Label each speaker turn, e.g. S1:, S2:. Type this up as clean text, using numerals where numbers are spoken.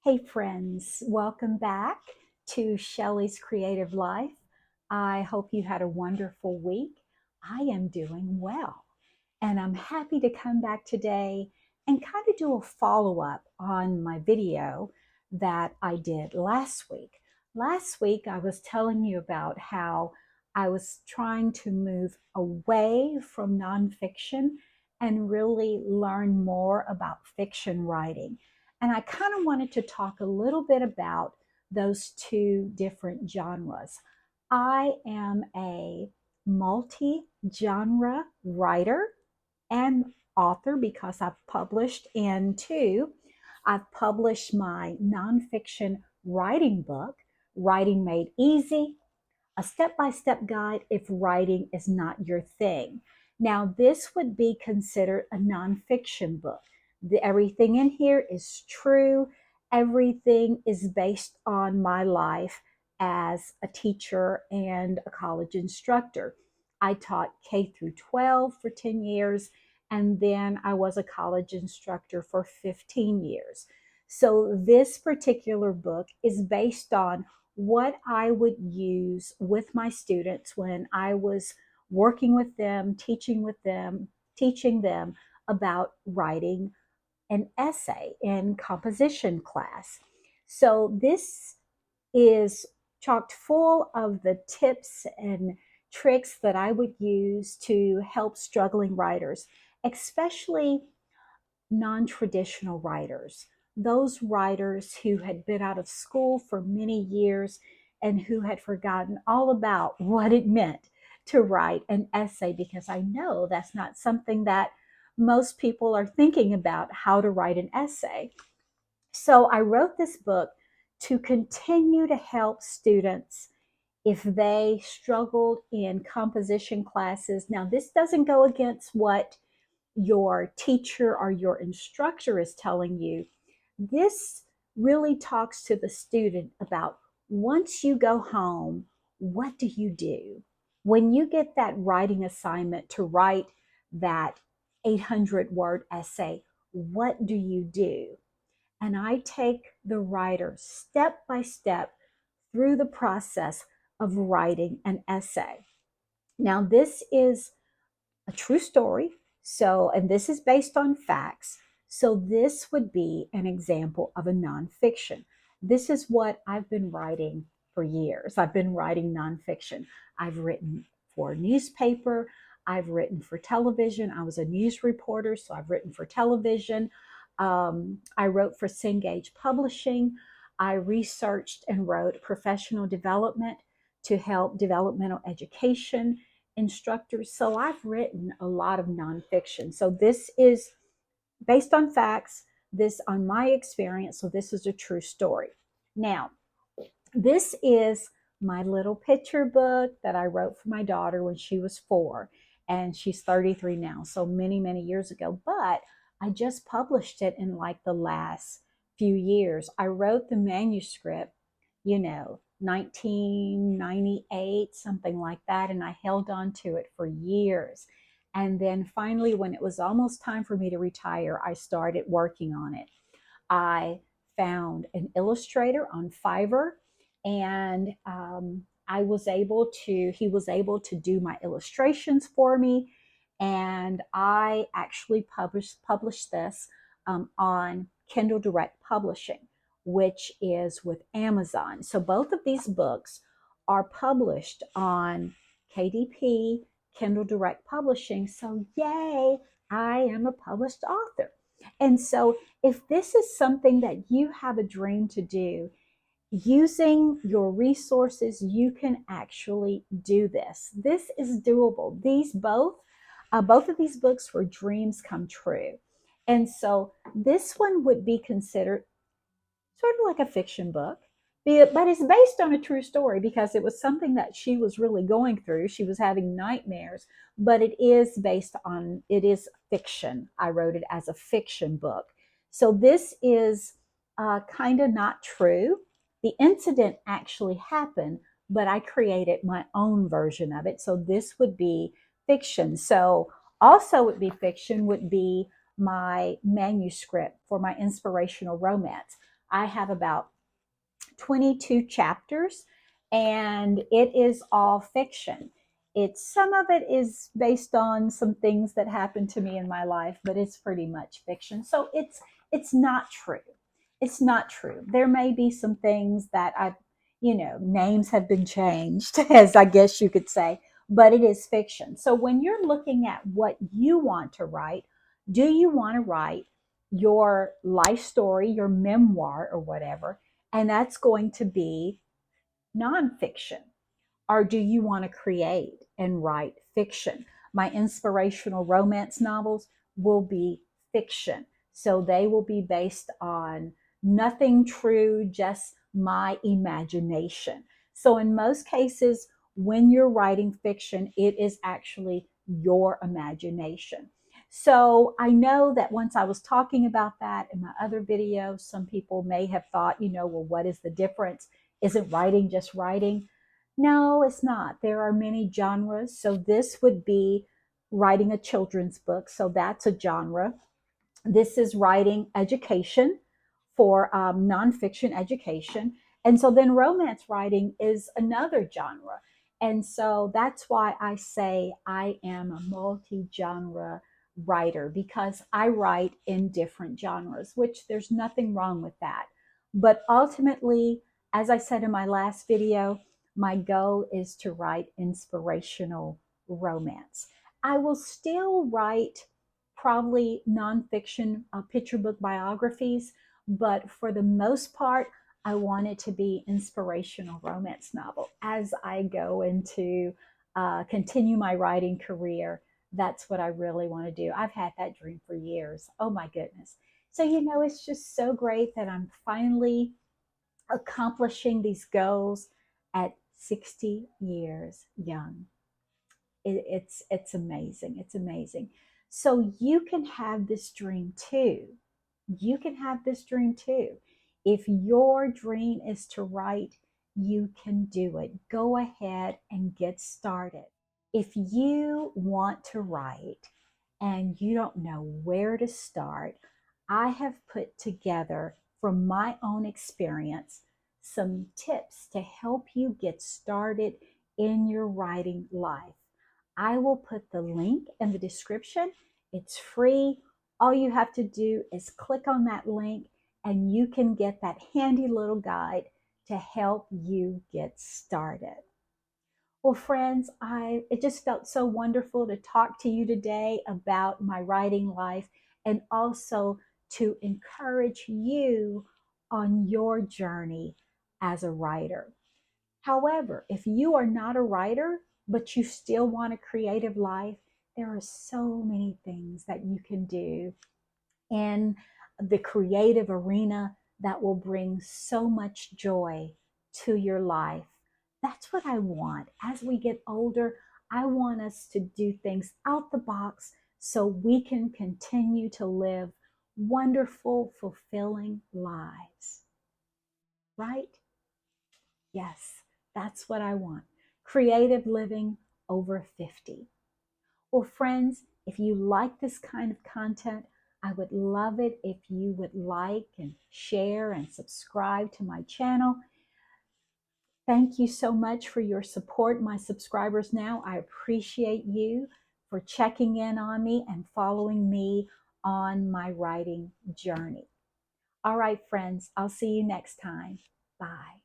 S1: Hey friends, welcome back to Shelly's Creative Life. I hope you had a wonderful week. I am doing well, and I'm happy to come back today and kind of do a follow-up on my video that I did last week. Last week, I was telling you about how I was trying to move away from nonfiction and really learn more about fiction writing. And I kind of wanted to talk a little bit about those two different genres. I am a multi genre writer and author because I've published in two. I've published my nonfiction writing book, Writing Made Easy, a step by step guide if writing is not your thing. Now, this would be considered a nonfiction book. Everything in here is true, everything is based on my life as a teacher and a college instructor. I taught K through 12 for 10 years, and then I was a college instructor for 15 years. So, this particular book is based on what I would use with my students when I was working with them, teaching them about writing an essay in composition class. So this is chocked full of the tips and tricks that I would use to help struggling writers, especially non-traditional writers, those writers who had been out of school for many years and who had forgotten all about what it meant to write an essay, because I know that's not something that most people are thinking about, how to write an essay. So I wrote this book to continue to help students if they struggled in composition classes. Now, this doesn't go against what your teacher or your instructor is telling you. This really talks to the student about, once you go home, what do you do? When you get that writing assignment to write that 800-word essay, what do you do? And I take the writer step by step through the process of writing an essay. Now, this is a true story. So, and this is based on facts. So, this would be an example of a nonfiction. This is what I've been writing for years. I've been writing nonfiction. I've written for newspaper, I've written for television. I was a news reporter, so I've written for television. I wrote for Cengage Publishing. I researched and wrote professional development to help developmental education instructors. So I've written a lot of nonfiction. So this is based on facts, this on my experience. So this is a true story. Now, this is my little picture book that I wrote for my daughter when she was 4, and she's 33 now. So many, many years ago. But I just published it in like the last few years. I wrote the manuscript, 1998, something like that. And I held on to it for years. And then finally, when it was almost time for me to retire, I started working on it. I found an illustrator on Fiverr, and he was able to do my illustrations for me. And I actually published this on Kindle Direct Publishing, which is with Amazon. So both of these books are published on KDP, Kindle Direct Publishing. So yay, I am a published author. And so if this is something that you have a dream to do, using your resources, you can actually do this. This is doable. Both of these books were dreams come true. And so this one would be considered sort of like a fiction book, but it's based on a true story because it was something that she was really going through. She was having nightmares, but it is fiction. I wrote it as a fiction book. So this is kind of not true. The incident actually happened, but I created my own version of it. So this would be fiction. So also would be fiction would be my manuscript for my inspirational romance. I have about 22 chapters, and it is all fiction. It's some of it is based on some things that happened to me in my life, but it's pretty much fiction. So it's not true. It's not true. There may be some things that names have been changed, as I guess you could say, but it is fiction. So when you're looking at what you want to write, do you want to write your life story, your memoir, or whatever? And that's going to be nonfiction. Or do you want to create and write fiction? My inspirational romance novels will be fiction. So they will be based on nothing true, just my imagination. So in most cases, when you're writing fiction, it is actually your imagination. So I know that once I was talking about that in my other videos, some people may have thought, well, what is the difference? Isn't writing just writing? No, it's not. There are many genres. So this would be writing a children's book. So that's a genre. This is writing education for nonfiction education. And so then romance writing is another genre. And so that's why I say I am a multi genre writer, because I write in different genres, which there's nothing wrong with that. But ultimately, as I said in my last video, my goal is to write inspirational romance. I will still write probably nonfiction picture book biographies, but for the most part, I want it to be inspirational romance novel. As I go into continue my writing career, that's what I really want to do. I've had that dream for years. Oh my goodness. So, it's just so great that I'm finally accomplishing these goals at 60 years young. It's amazing. It's amazing. So you can have this dream too. You can have this dream too. If your dream is to write, you can do it. Go ahead and get started. If you want to write and you don't know where to start, I have put together, from my own experience, some tips to help you get started in your writing life. I will put the link in the description. It's free. All you have to do is click on that link and you can get that handy little guide to help you get started. Well, friends, it just felt so wonderful to talk to you today about my writing life, and also to encourage you on your journey as a writer. However, if you are not a writer, but you still want a creative life, there are so many things that you can do in the creative arena that will bring so much joy to your life. That's what I want. As we get older, I want us to do things out the box so we can continue to live wonderful, fulfilling lives. Right? Yes, that's what I want. Creative living over 50. Well, friends, if you like this kind of content, I would love it if you would like and share and subscribe to my channel. Thank you so much for your support, my subscribers now. I appreciate you for checking in on me and following me on my writing journey. All right, friends, I'll see you next time. Bye.